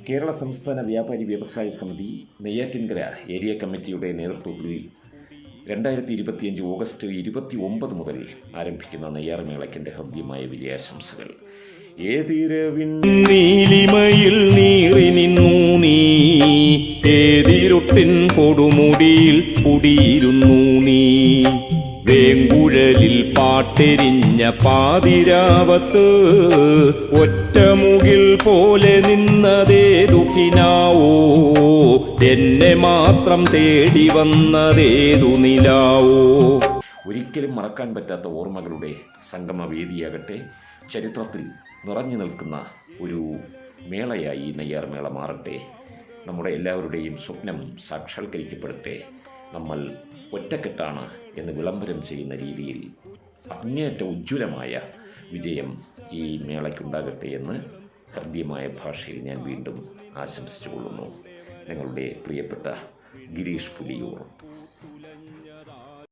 കേരള സംസ്ഥാന വ്യാപാരി വ്യവസായ സമിതി നെയ്യാറ്റിൻകര ഏരിയ കമ്മിറ്റിയുടെ നേതൃത്വത്തിൽ 2025 ഓഗസ്റ്റ് 29 മുതൽ ആരംഭിക്കുന്ന നെയ്യാർമേളയ്ക്കെൻ്റെ ഹൃദ്യമായ വിജയാശംസകൾ. ഏതിരവിൻ നീലിമയിൽ നീറി നിന്നു നീ, ഏതിരുട്ടിൻ കൊടുമുടിയിൽ കുടിയിരുന്നു നീ, വേങ്കുഴലിൽ പാട്ടെരിഞ്ഞ പാതിരാവത്ത് ഒറ്റമുകിൽ പോലെ നിന്നതേതു കിനാവോ, എന്നെ മാത്രം തേടി വന്നതേതു നിലാവോ. ഒരിക്കലും മറക്കാൻ പറ്റാത്ത ഓർമ്മകളുടെ സംഗമവേദിയാകട്ടെ, ചരിത്രത്തിൽ നിറഞ്ഞു നിൽക്കുന്ന ഒരു മേളയായി നെയ്യാർമേള മാറട്ടെ. നമ്മുടെ എല്ലാവരുടെയും സ്വപ്നം സാക്ഷാത്കരിക്കപ്പെടട്ടെ. നമ്മൾ ഒറ്റക്കെട്ടാണ് എന്ന് വിളംബരം ചെയ്യുന്ന രീതിയിൽ അങ്ങേയറ്റ ഉജ്ജ്വലമായ വിജയം ഈ മേളയ്ക്കുണ്ടാകട്ടെ എന്ന് ഹൃദ്യമായ ഭാഷയിൽ ഞാൻ വീണ്ടും ആശംസിച്ചു കൊള്ളുന്നു. നിങ്ങളുടെ പ്രിയപ്പെട്ട ഗിരീഷ് പുലിയൂർ.